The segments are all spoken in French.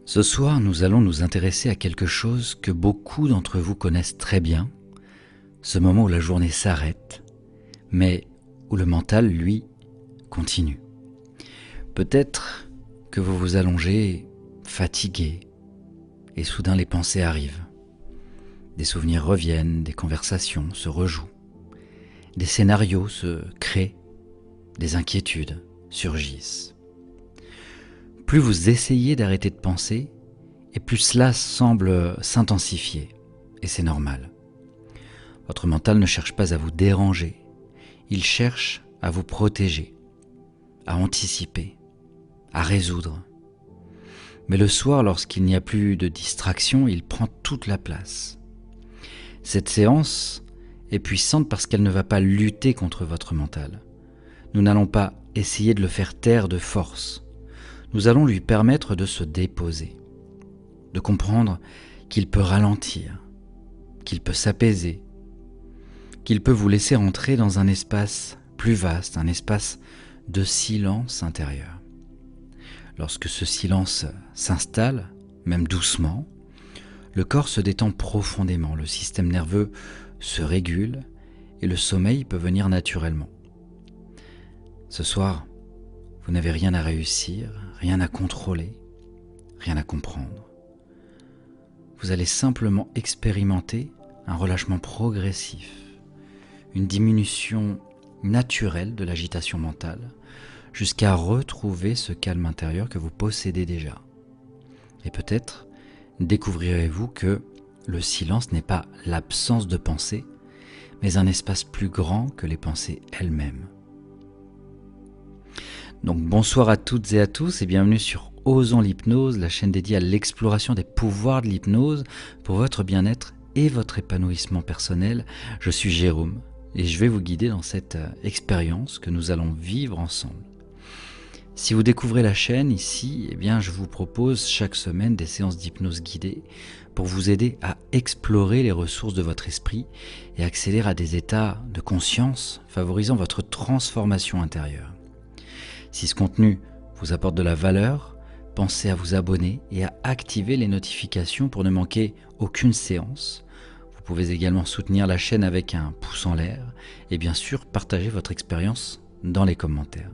Ce soir, nous allons nous intéresser à quelque chose que beaucoup d'entre vous connaissent très bien, ce moment où la journée s'arrête, mais où le mental, lui, continue. Peut-être que vous vous allongez fatigué et soudain les pensées arrivent. Des souvenirs reviennent, des conversations se rejouent, des scénarios se créent, des inquiétudes surgissent. Plus vous essayez d'arrêter de penser, et plus cela semble s'intensifier, et c'est normal. Votre mental ne cherche pas à vous déranger, il cherche à vous protéger, à anticiper, à résoudre. Mais le soir, lorsqu'il n'y a plus de distraction, il prend toute la place. Cette séance est puissante parce qu'elle ne va pas lutter contre votre mental. Nous n'allons pas essayer de le faire taire de force. Nous allons lui permettre de se déposer, de comprendre qu'il peut ralentir, qu'il peut s'apaiser, qu'il peut vous laisser entrer dans un espace plus vaste, un espace de silence intérieur. Lorsque ce silence s'installe, même doucement, le corps se détend profondément, le système nerveux se régule et le sommeil peut venir naturellement. Ce soir, vous n'avez rien à réussir, rien à contrôler, rien à comprendre. Vous allez simplement expérimenter un relâchement progressif, une diminution naturelle de l'agitation mentale, jusqu'à retrouver ce calme intérieur que vous possédez déjà. Et peut-être découvrirez-vous que le silence n'est pas l'absence de pensée, mais un espace plus grand que les pensées elles-mêmes. Donc bonsoir à toutes et à tous et bienvenue sur Osons l'hypnose, la chaîne dédiée à l'exploration des pouvoirs de l'hypnose pour votre bien-être et votre épanouissement personnel. Je suis Jérôme et je vais vous guider dans cette expérience que nous allons vivre ensemble. Si vous découvrez la chaîne ici, je vous propose chaque semaine des séances d'hypnose guidée pour vous aider à explorer les ressources de votre esprit et accéder à des états de conscience favorisant votre transformation intérieure. Si ce contenu vous apporte de la valeur, pensez à vous abonner et à activer les notifications pour ne manquer aucune séance. Vous pouvez également soutenir la chaîne avec un pouce en l'air et bien sûr partager votre expérience dans les commentaires.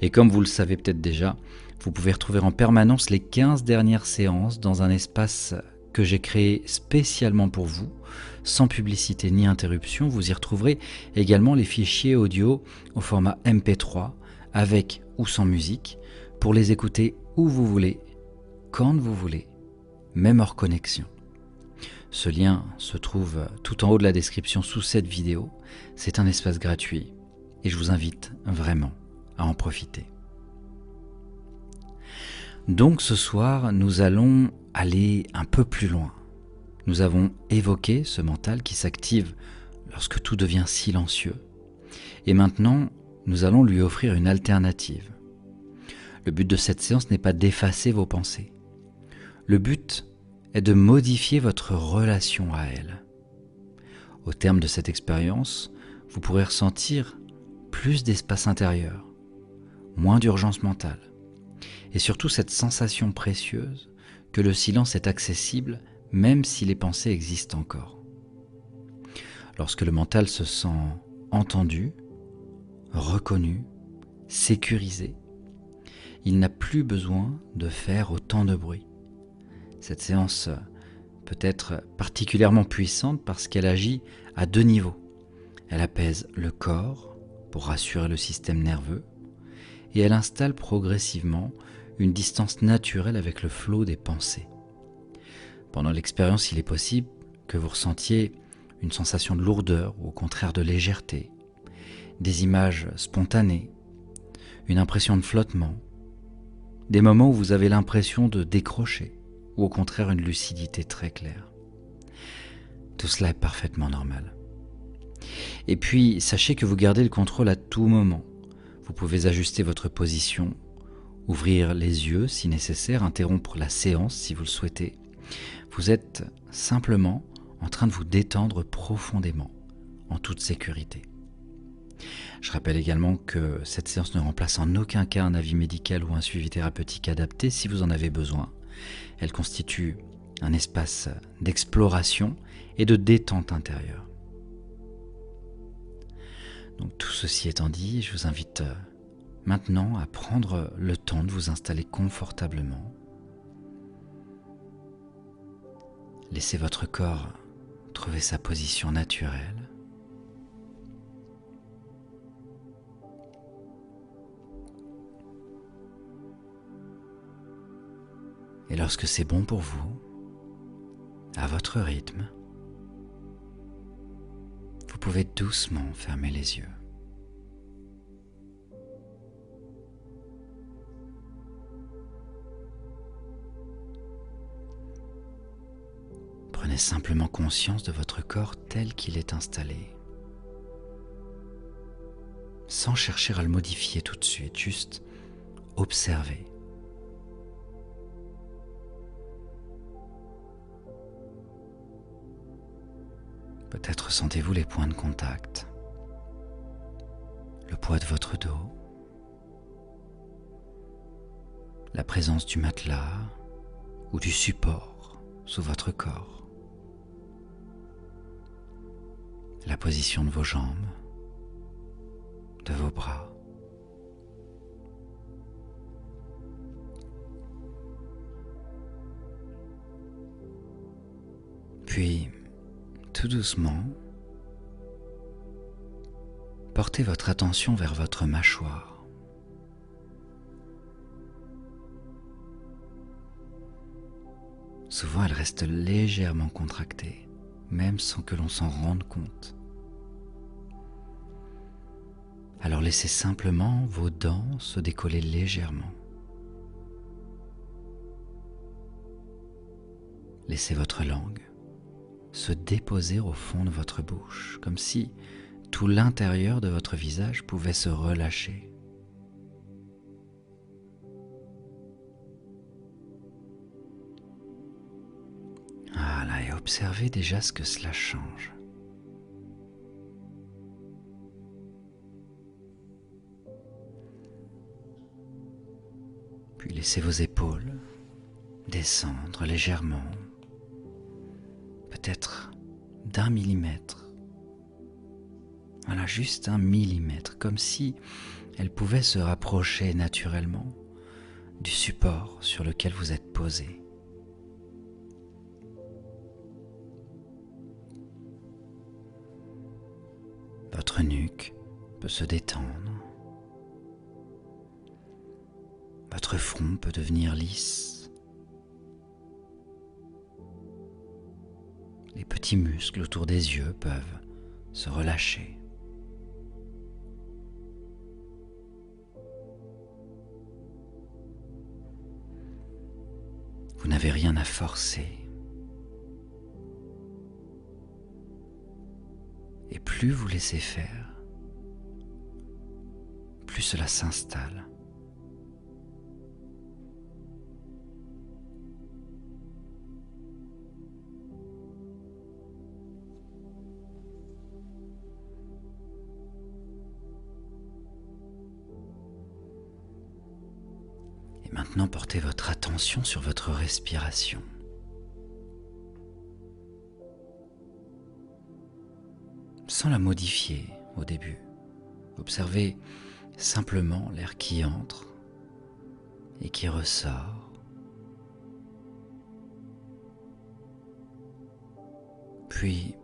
Et comme vous le savez peut-être déjà, vous pouvez retrouver en permanence les 15 dernières séances dans un espace que j'ai créé spécialement pour vous, sans publicité ni interruption. Vous y retrouverez également les fichiers audio au format MP3, avec ou sans musique, pour les écouter où vous voulez, quand vous voulez, même hors connexion. Ce lien se trouve tout en haut de la description sous cette vidéo. C'est un espace gratuit et je vous invite vraiment à en profiter. Donc ce soir, nous allons aller un peu plus loin. Nous avons évoqué ce mental qui s'active lorsque tout devient silencieux. Et maintenant, nous allons lui offrir une alternative. Le but de cette séance n'est pas d'effacer vos pensées. Le but est de modifier votre relation à elles. Au terme de cette expérience, vous pourrez ressentir plus d'espace intérieur, moins d'urgence mentale, et surtout cette sensation précieuse que le silence est accessible même si les pensées existent encore. Lorsque le mental se sent entendu, reconnu, sécurisé, il n'a plus besoin de faire autant de bruit. Cette séance peut être particulièrement puissante parce qu'elle agit à deux niveaux. Elle apaise le corps pour rassurer le système nerveux et elle installe progressivement une distance naturelle avec le flot des pensées. Pendant l'expérience, il est possible que vous ressentiez une sensation de lourdeur ou au contraire de légèreté, des images spontanées, une impression de flottement, des moments où vous avez l'impression de décrocher ou au contraire une lucidité très claire. Tout cela est parfaitement normal. Et puis, sachez que vous gardez le contrôle à tout moment. Vous pouvez ajuster votre position, ouvrir les yeux si nécessaire, interrompre la séance si vous le souhaitez. Vous êtes simplement en train de vous détendre profondément, en toute sécurité. Je rappelle également que cette séance ne remplace en aucun cas un avis médical ou un suivi thérapeutique adapté si vous en avez besoin, Elle constitue un espace d'exploration et de détente intérieure. Donc tout ceci étant dit, je vous invite maintenant à prendre le temps de vous installer confortablement. Laissez votre corps trouver sa position naturelle. Et lorsque c'est bon pour vous, à votre rythme, vous pouvez doucement fermer les yeux. Prenez simplement conscience de votre corps tel qu'il est installé, sans chercher à le modifier tout de suite, juste observez. Peut-être sentez-vous les points de contact, le poids de votre dos, la présence du matelas ou du support sous votre corps, la position de vos jambes, de vos bras. Puis, tout doucement, portez votre attention vers votre mâchoire. Souvent, elle reste légèrement contractée, même sans que l'on s'en rende compte. Alors laissez simplement vos dents se décoller légèrement. Laissez votre langue se déposer au fond de votre bouche, comme si tout l'intérieur de votre visage pouvait se relâcher. Voilà, et observez déjà ce que cela change. Puis laissez vos épaules descendre légèrement, peut-être d'1 millimètre. Voilà, juste 1 millimètre, comme si elles pouvaient se rapprocher naturellement du support sur lequel vous êtes posé. Votre nuque peut se détendre. Votre front peut devenir lisse. Les petits muscles autour des yeux peuvent se relâcher. Vous n'avez rien à forcer. Et plus vous laissez faire, plus cela s'installe. Maintenant, portez votre attention sur votre respiration. Sans la modifier au début. Observez simplement l'air qui entre et qui ressort. Puis,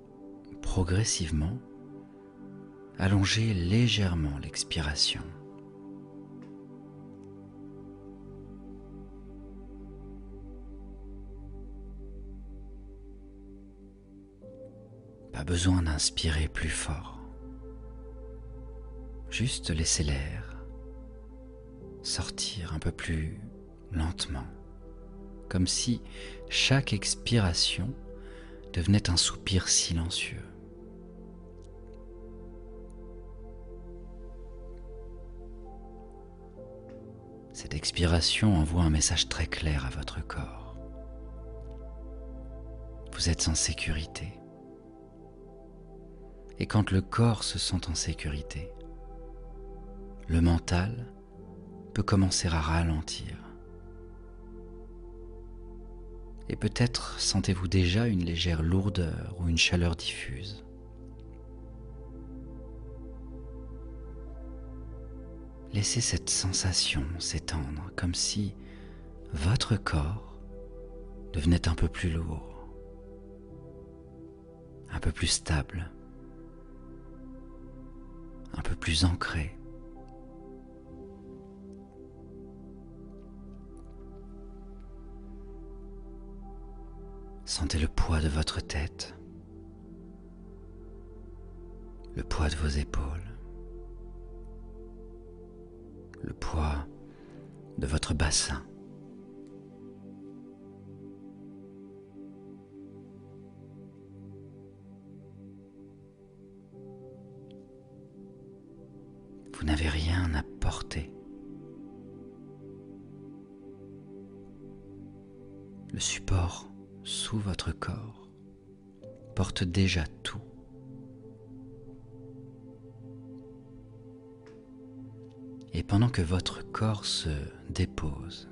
progressivement, allongez légèrement l'expiration. Pas besoin d'inspirer plus fort. Juste laissez l'air sortir un peu plus lentement, comme si chaque expiration devenait un soupir silencieux. Cette expiration envoie un message très clair à votre corps. Vous êtes en sécurité. Et quand le corps se sent en sécurité, le mental peut commencer à ralentir. Et peut-être sentez-vous déjà une légère lourdeur ou une chaleur diffuse. Laissez cette sensation s'étendre comme si votre corps devenait un peu plus lourd, un peu plus stable, un peu plus ancré. Sentez le poids de votre tête, le poids de vos épaules, le poids de votre bassin. Vous n'avez rien à porter. Le support sous votre corps porte déjà tout. Et pendant que votre corps se dépose,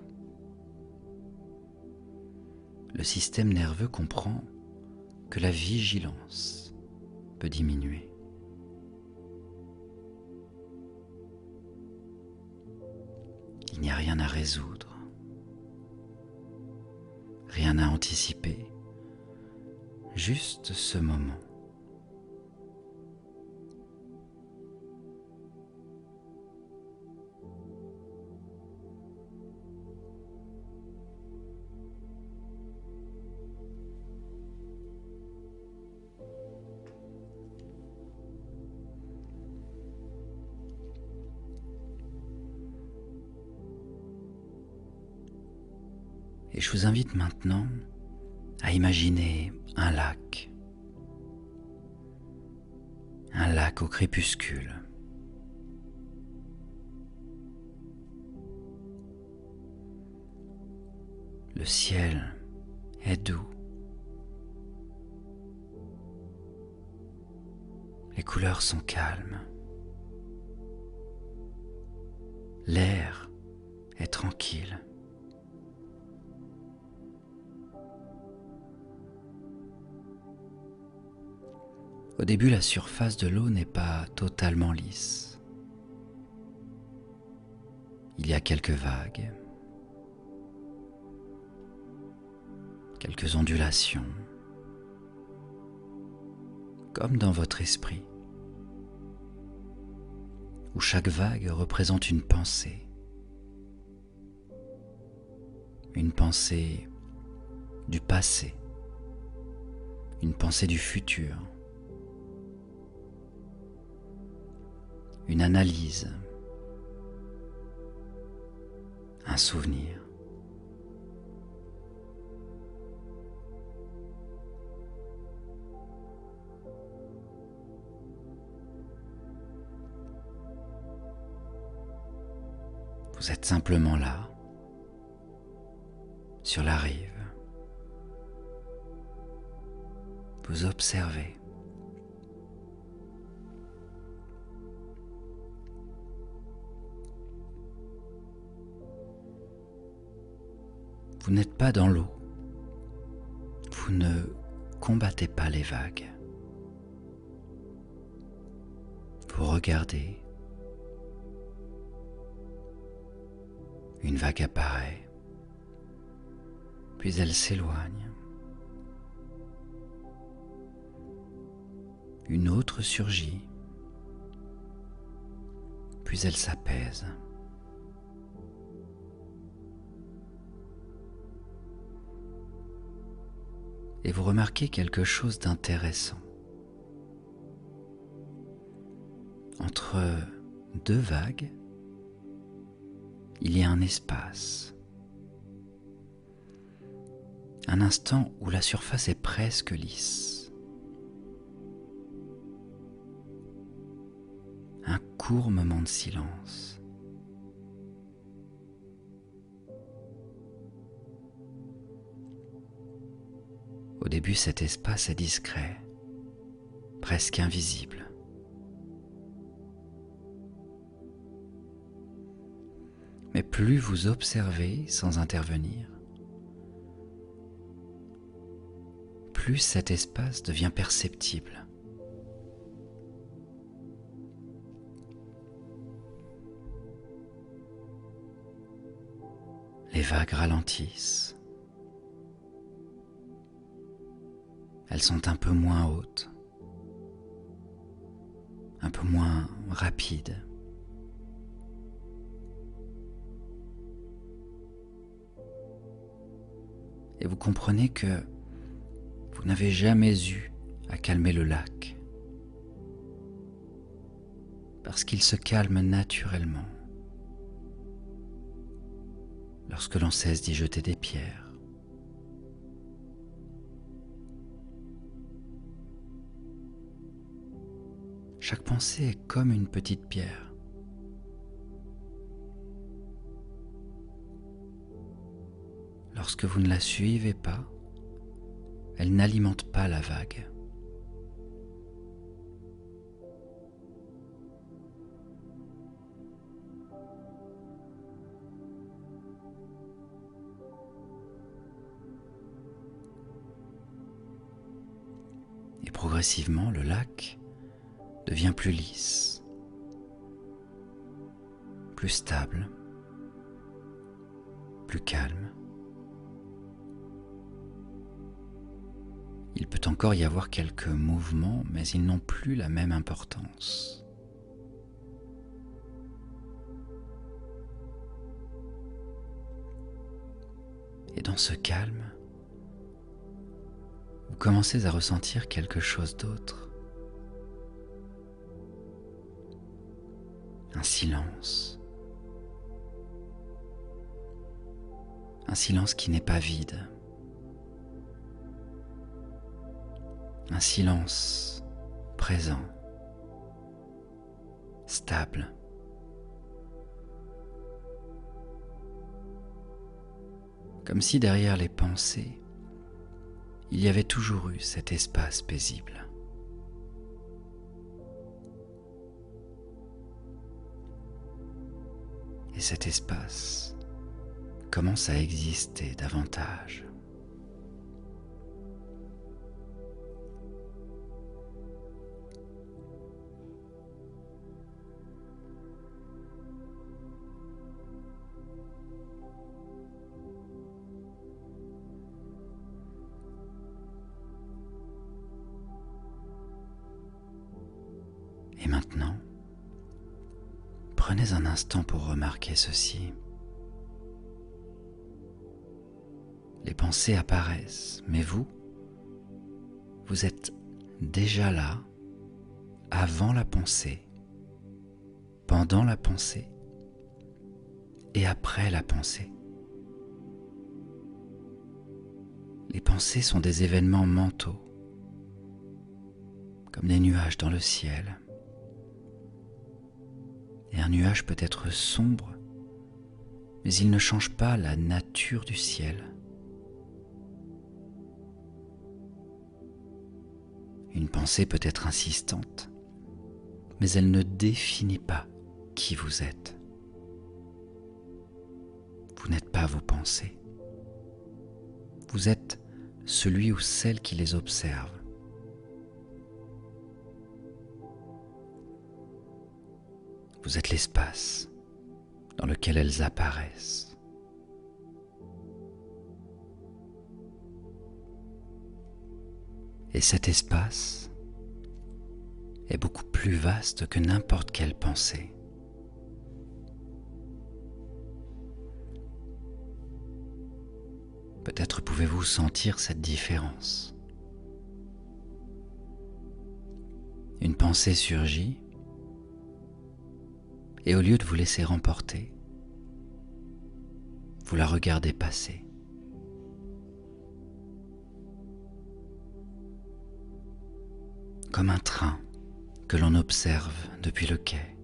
le système nerveux comprend que la vigilance peut diminuer. Il n'y a rien à résoudre, rien à anticiper, juste ce moment. Et je vous invite maintenant à imaginer un lac au crépuscule. Le ciel est doux. Les couleurs sont calmes. L'air est tranquille. Au début, la surface de l'eau n'est pas totalement lisse. Il y a quelques vagues, quelques ondulations, comme dans votre esprit, où chaque vague représente une pensée du passé, une pensée du futur, une analyse, un souvenir. Vous êtes simplement là, sur la rive. Vous observez. Vous n'êtes pas dans l'eau. Vous ne combattez pas les vagues. Vous regardez. Une vague apparaît, puis elle s'éloigne. Une autre surgit, puis elle s'apaise. Et vous remarquez quelque chose d'intéressant. Entre deux vagues, il y a un espace. Un instant où la surface est presque lisse. Un court moment de silence. Au début, cet espace est discret, presque invisible. Mais plus vous observez sans intervenir, plus cet espace devient perceptible. Les vagues ralentissent. Elles sont un peu moins hautes, un peu moins rapides. Et vous comprenez que vous n'avez jamais eu à calmer le lac, parce qu'il se calme naturellement lorsque l'on cesse d'y jeter des pierres. Chaque pensée est comme une petite pierre. Lorsque vous ne la suivez pas, elle n'alimente pas la vague. Et progressivement, le lac devient plus lisse, plus stable, plus calme. Il peut encore y avoir quelques mouvements, mais ils n'ont plus la même importance. Et dans ce calme, vous commencez à ressentir quelque chose d'autre. Un silence. Un silence qui n'est pas vide. Un silence présent, stable. Comme si derrière les pensées, il y avait toujours eu cet espace paisible. Et cet espace commence à exister davantage. Et maintenant, prenez un instant pour remarquer ceci. Les pensées apparaissent, mais vous êtes déjà là, avant la pensée, pendant la pensée et après la pensée. Les pensées sont des événements mentaux, comme des nuages dans le ciel. Et un nuage peut être sombre, mais il ne change pas la nature du ciel. Une pensée peut être insistante, mais elle ne définit pas qui vous êtes. Vous n'êtes pas vos pensées. Vous êtes celui ou celle qui les observe. Vous êtes l'espace dans lequel elles apparaissent. Et cet espace est beaucoup plus vaste que n'importe quelle pensée. Peut-être pouvez-vous sentir cette différence. Une pensée surgit, et au lieu de vous laisser remporter, vous la regardez passer. Comme un train que l'on observe depuis le quai.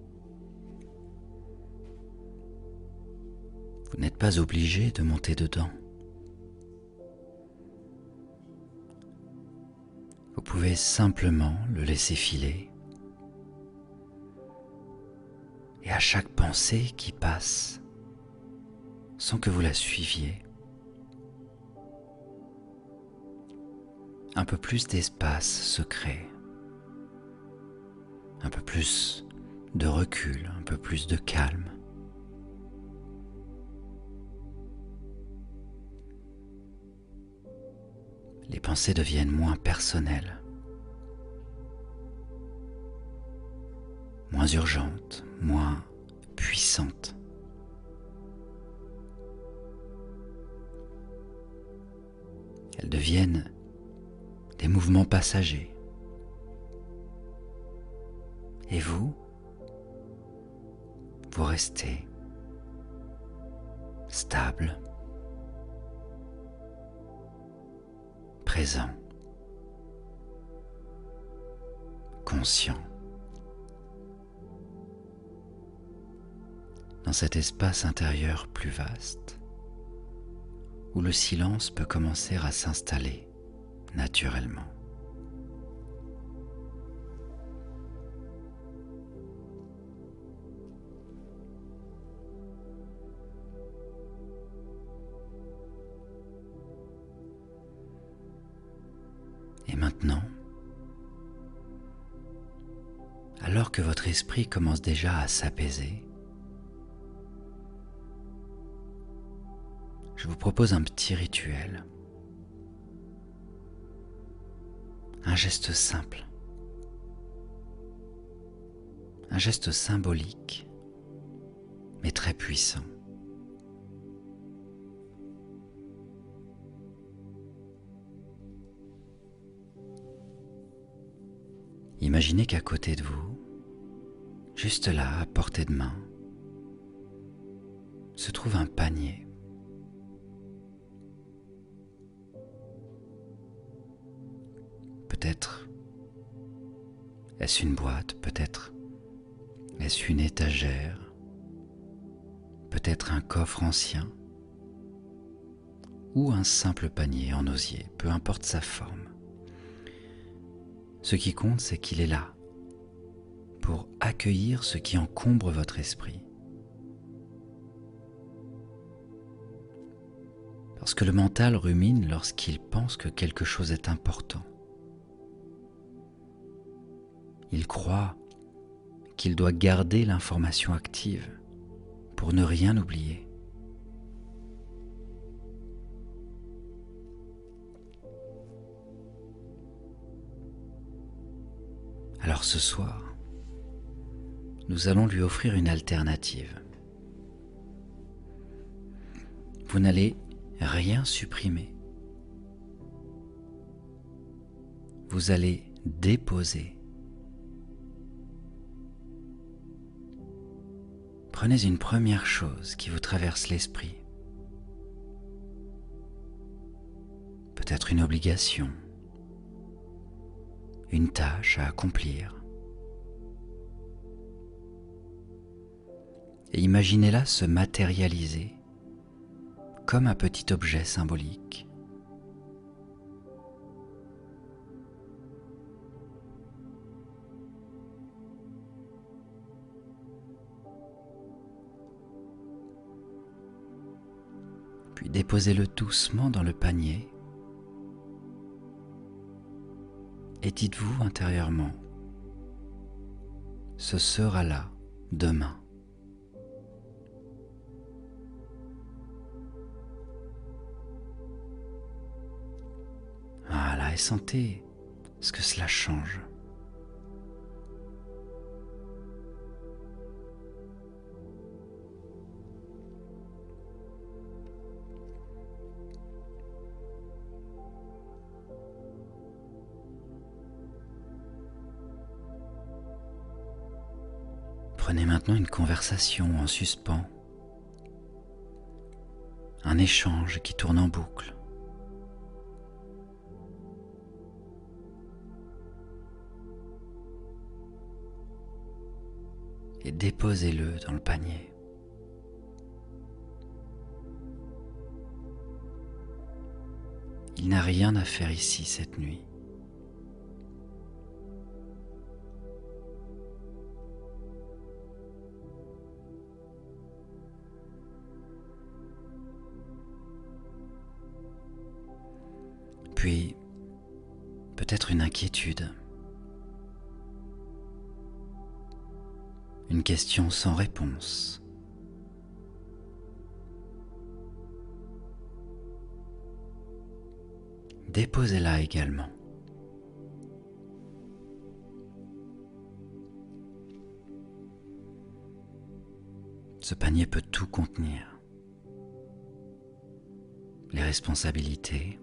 Vous n'êtes pas obligé de monter dedans. Vous pouvez simplement le laisser filer. Et à chaque pensée qui passe, sans que vous la suiviez, un peu plus d'espace se crée, un peu plus de recul, un peu plus de calme. Les pensées deviennent moins personnelles, moins urgentes, moins puissantes. Elles deviennent des mouvements passagers. Et vous restez stable, présent, conscient. Dans cet espace intérieur plus vaste, où le silence peut commencer à s'installer naturellement. Et maintenant, alors que votre esprit commence déjà à s'apaiser, je vous propose un petit rituel, un geste simple, un geste symbolique, mais très puissant. Imaginez qu'à côté de vous, juste là, à portée de main, se trouve un panier. Peut-être est-ce une boîte, peut-être est-ce une étagère, peut-être un coffre ancien ou un simple panier en osier, peu importe sa forme. Ce qui compte, c'est qu'il est là pour accueillir ce qui encombre votre esprit. Parce que le mental rumine lorsqu'il pense que quelque chose est important. Il croit qu'il doit garder l'information active pour ne rien oublier. Alors ce soir, nous allons lui offrir une alternative. Vous n'allez rien supprimer. Vous allez déposer. Prenez une première chose qui vous traverse l'esprit. Peut-être une obligation, une tâche à accomplir. Et imaginez-la se matérialiser comme un petit objet symbolique. Puis déposez-le doucement dans le panier et dites-vous intérieurement, ce sera là demain. Voilà, et sentez ce que cela change. Prenez maintenant une conversation en suspens, un échange qui tourne en boucle. Et déposez-le dans le panier. Il n'a rien à faire ici cette nuit. Puis, peut-être une inquiétude, une question sans réponse. Déposez-la également. Ce panier peut tout contenir. Les responsabilités,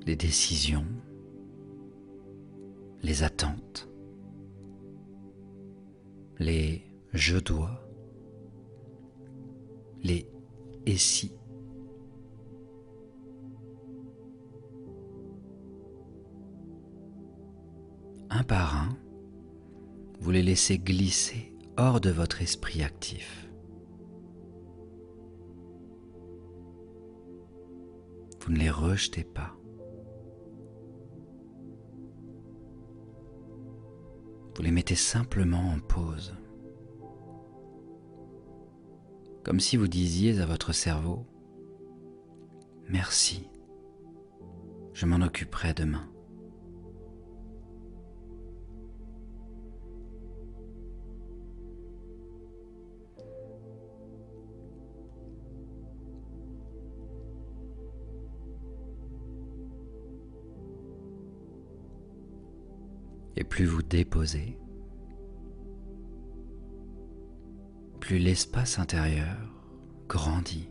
les décisions, les attentes, les je dois, les et si. Un par un, vous les laissez glisser hors de votre esprit actif. Vous ne les rejetez pas. Vous les mettez simplement en pause. Comme si vous disiez à votre cerveau « Merci, je m'en occuperai demain ». Et plus vous déposez, plus l'espace intérieur grandit.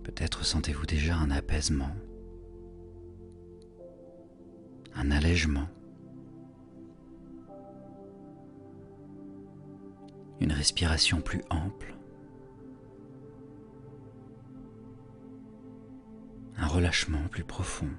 Peut-être sentez-vous déjà un apaisement, un allègement, une respiration plus ample, un relâchement plus profond.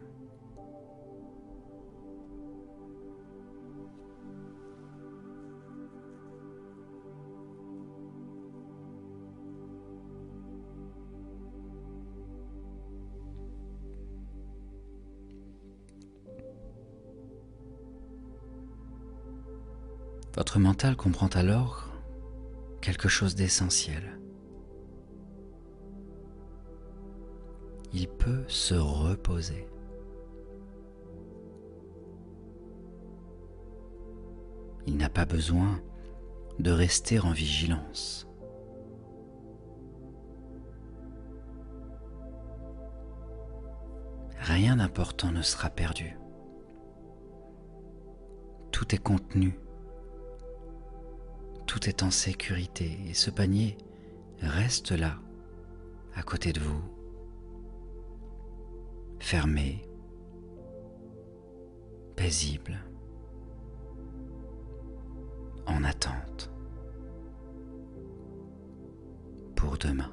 Votre mental comprend alors quelque chose d'essentiel. Il peut se reposer. Il n'a pas besoin de rester en vigilance. Rien d'important ne sera perdu. Tout est contenu. Tout est en sécurité et ce panier reste là, à côté de vous, fermé, paisible, en attente, pour demain.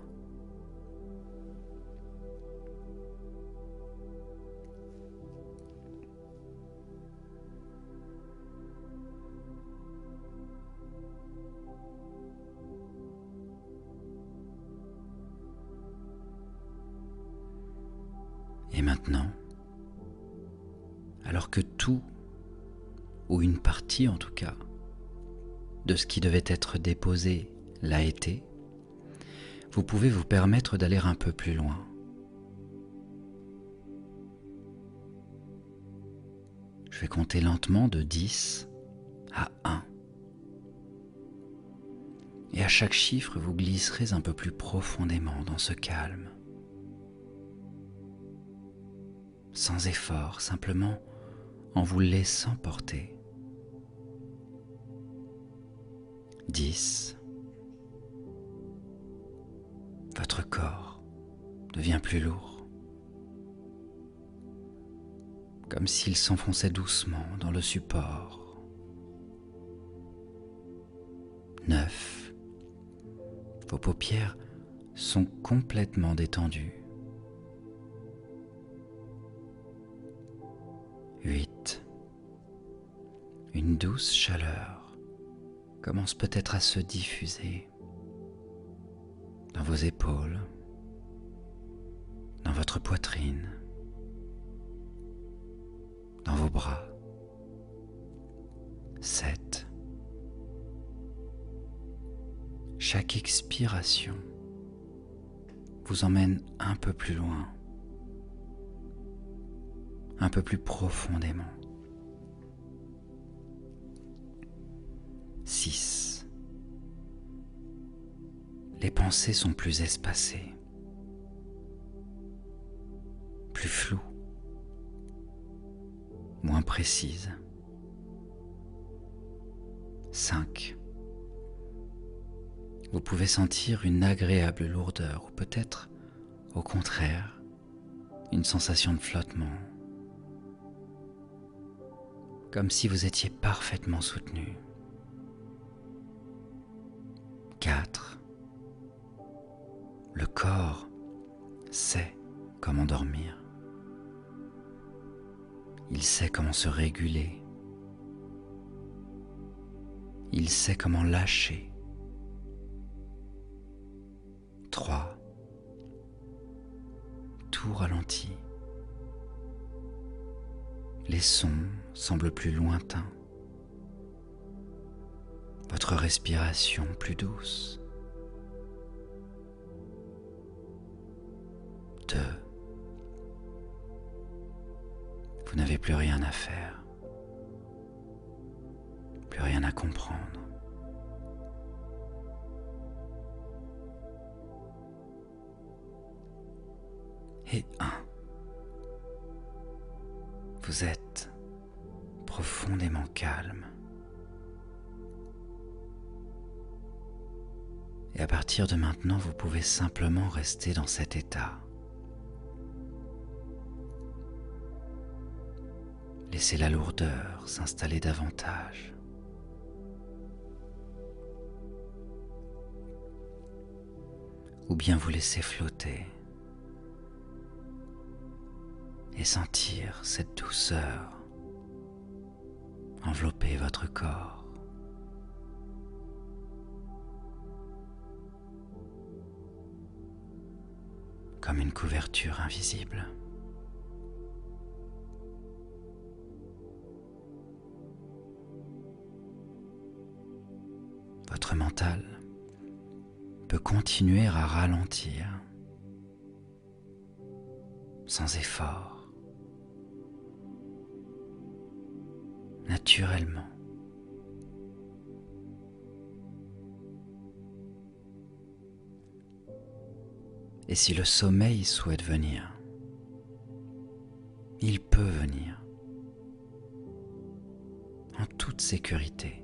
Et maintenant, alors que tout, ou une partie en tout cas, de ce qui devait être déposé l'a été, vous pouvez vous permettre d'aller un peu plus loin. Je vais compter lentement de 10 à 1. Et à chaque chiffre, vous glisserez un peu plus profondément dans ce calme. Sans effort, simplement en vous laissant porter. 10. Votre corps devient plus lourd, comme s'il s'enfonçait doucement dans le support. 9. Vos paupières sont complètement détendues. 8. Une douce chaleur commence peut-être à se diffuser dans vos épaules, dans votre poitrine. dans vos bras. 7. Chaque expiration vous emmène un peu plus loin, un peu plus profondément. 6. Les pensées sont plus espacées, plus floues, moins précises. 5. Vous pouvez sentir une agréable lourdeur ou peut-être, au contraire, une sensation de flottement, comme si vous étiez parfaitement soutenu. 4. Le corps sait comment dormir. Il sait comment se réguler. Il sait comment lâcher. 3. Tout ralentit. Les sons semblent plus lointains. Votre respiration plus douce. 2. Vous n'avez plus rien à faire, plus rien à comprendre. Et 1. Vous êtes profondément calme. Et à partir de maintenant, vous pouvez simplement rester dans cet état. Laissez la lourdeur s'installer davantage. Ou bien vous laisser flotter et sentir cette douceur envelopper votre corps. Comme une couverture invisible. Votre mental peut continuer à ralentir sans effort, naturellement. Et si le sommeil souhaite venir, il peut venir en toute sécurité.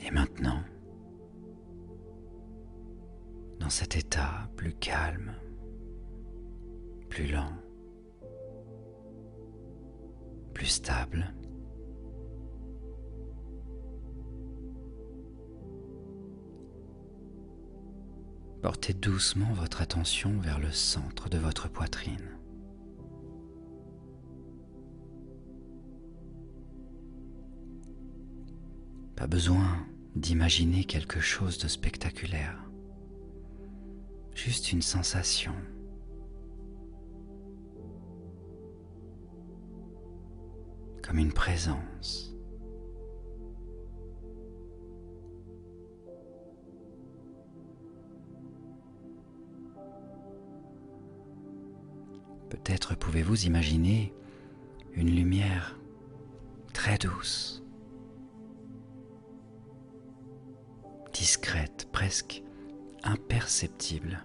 Et maintenant, dans cet état plus calme, plus lent, plus stable, portez doucement votre attention vers le centre de votre poitrine. Pas besoin d'imaginer quelque chose de spectaculaire, juste une sensation. Comme une présence. Peut-être pouvez-vous imaginer une lumière très douce, discrète, presque imperceptible.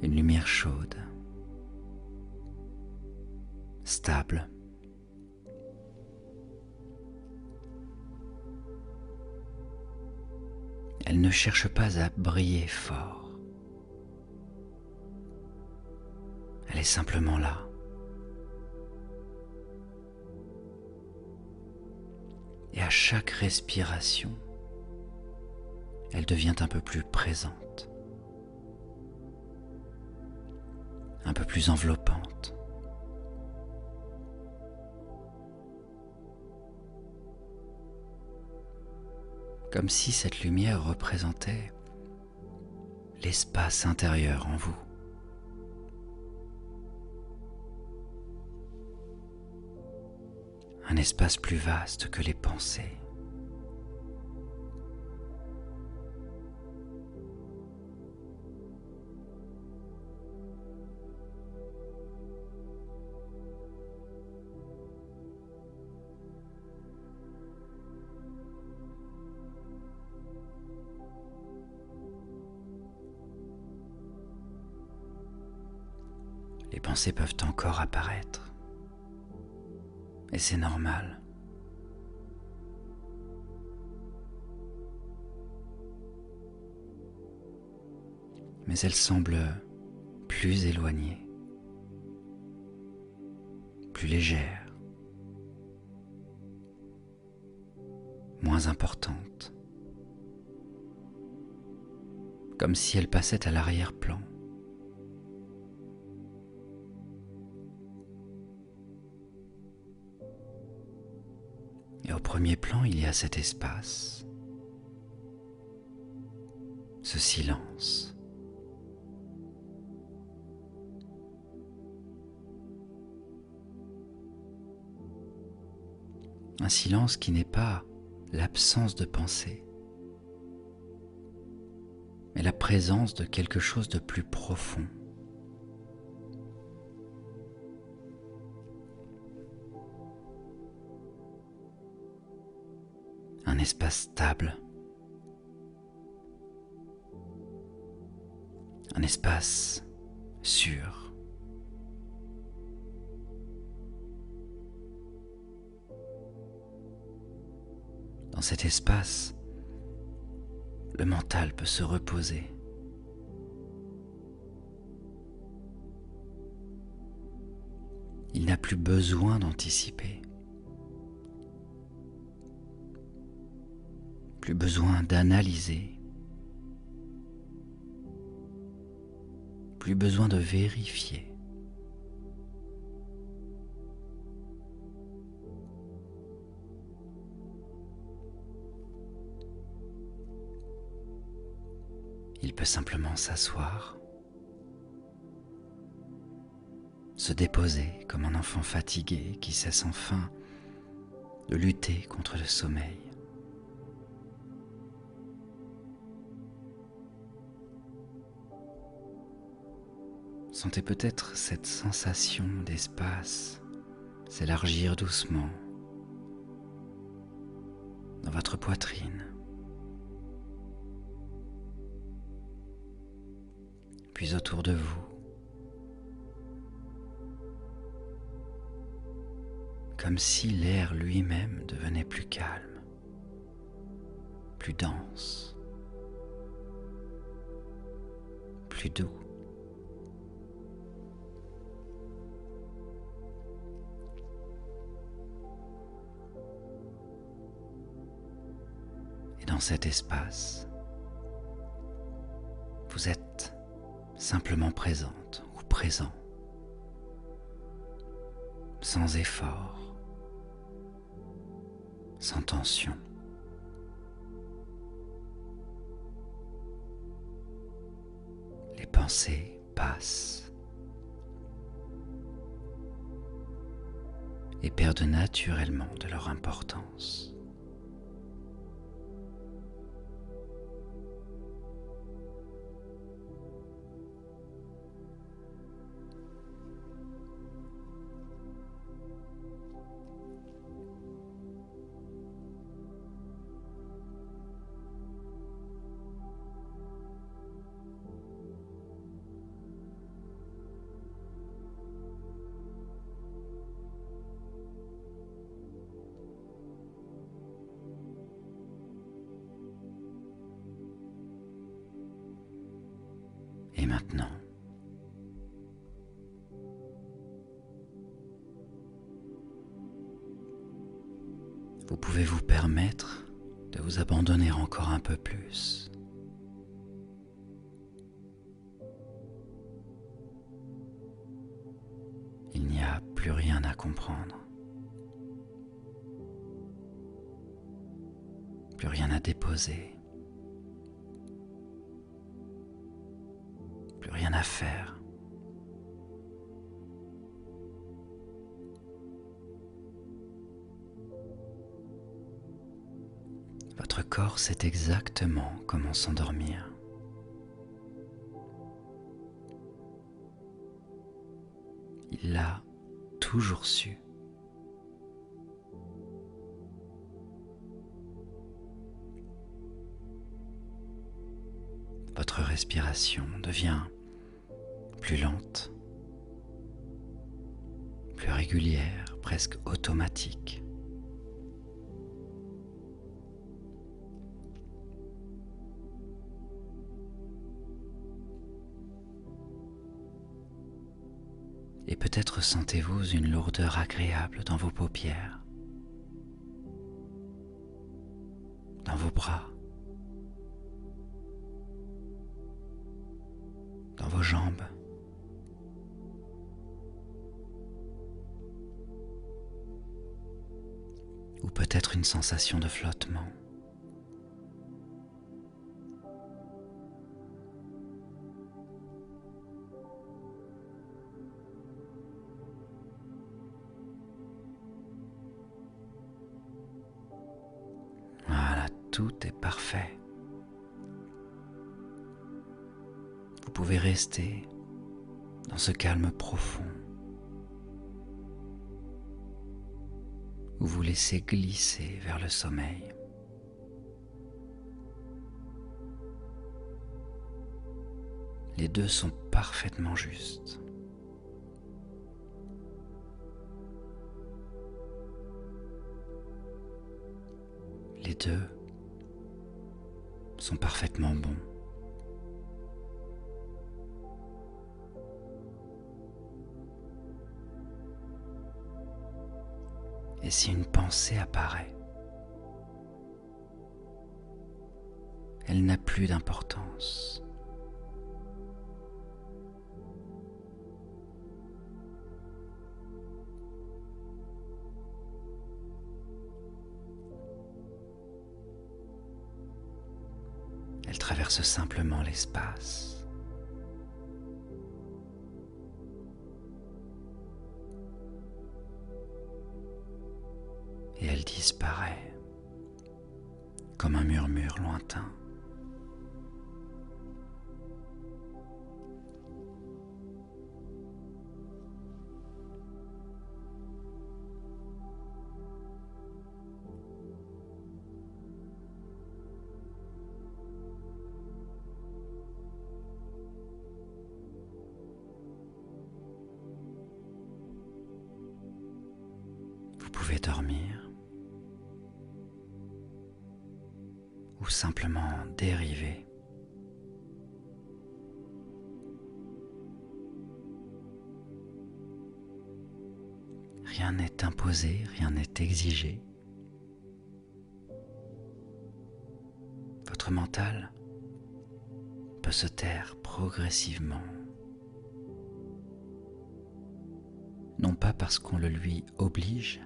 Une lumière chaude, stable. Elle ne cherche pas à briller fort. Elle est simplement là, Et à chaque respiration, elle devient un peu plus présente, un peu plus enveloppante. Comme si cette lumière représentait l'espace intérieur en vous. Un espace plus vaste que les pensées. Les pensées peuvent encore apparaître. Et c'est normal. Mais elles semblent plus éloignées, plus légères, moins importantes, comme si elles passaient à l'arrière-plan. Et au premier plan, il y a cet espace, ce silence. Un silence qui n'est pas l'absence de pensée, mais la présence de quelque chose de plus profond. Un espace stable, un espace sûr. Dans cet espace, le mental peut se reposer. Il n'a plus besoin d'anticiper. Plus besoin d'analyser. Plus besoin de vérifier. Il peut simplement s'asseoir, se déposer comme un enfant fatigué qui cesse enfin de lutter contre le sommeil. Sentez peut-être cette sensation d'espace s'élargir doucement dans votre poitrine, puis autour de vous. Comme si l'air lui-même devenait plus calme, plus dense, plus doux. Et dans cet espace, vous êtes simplement présente ou présent, sans effort, sans tension. Les pensées passent et perdent naturellement de leur importance. Et maintenant, vous pouvez vous permettre de vous abandonner encore un peu plus. Il n'y a plus rien à comprendre, plus rien à déposer, plus rien à faire. Votre corps sait exactement comment s'endormir. Il l'a toujours su. Votre respiration devient plus lente, plus régulière, presque automatique. Et peut-être sentez-vous une lourdeur agréable dans vos paupières, dans vos bras, dans vos jambes. Ou peut-être une sensation de flottement. Voilà, tout est parfait. Vous pouvez rester dans ce calme profond. Ou vous laissez glisser vers le sommeil. Les deux sont parfaitement justes. Les deux sont parfaitement bons. Et si une pensée apparaît, elle n'a plus d'importance. Elle traverse simplement l'espace. Et elle disparaît comme un murmure lointain. Vous pouvez dormir ou simplement dériver. Rien n'est imposé, rien n'est exigé. Votre mental peut se taire progressivement. Non pas parce qu'on le lui oblige,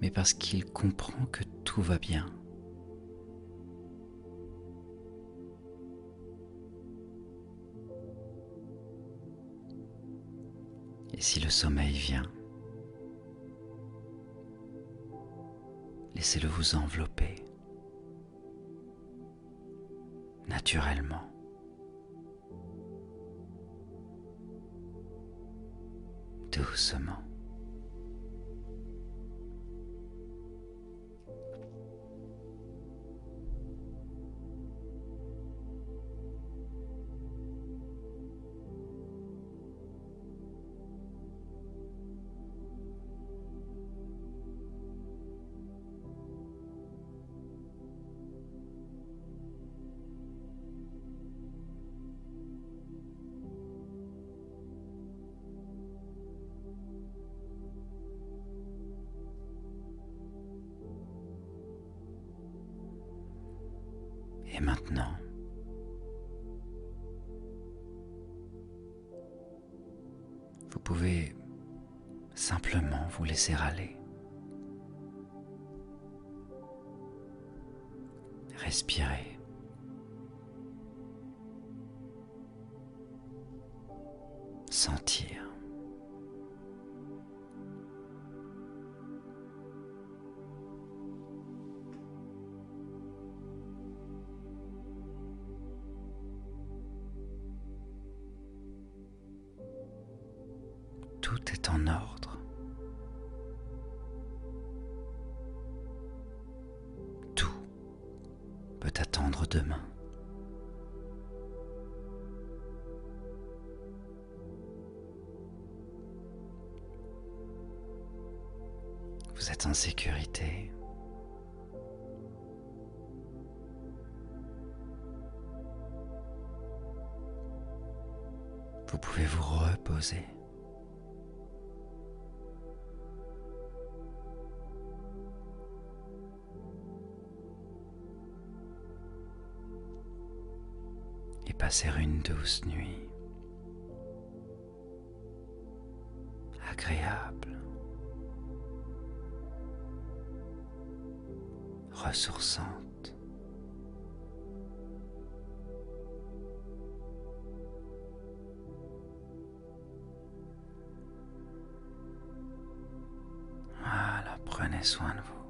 mais parce qu'il comprend que tout va bien. Et si le sommeil vient, laissez-le vous envelopper naturellement. Doucement. Et maintenant, vous pouvez simplement vous laisser aller. Respirez. Sentir. Tout est en ordre. Tout peut attendre demain. Vous êtes en sécurité. Vous pouvez vous reposer. Et passer une douce nuit, agréable, ressourçante. Voilà, prenez soin de vous.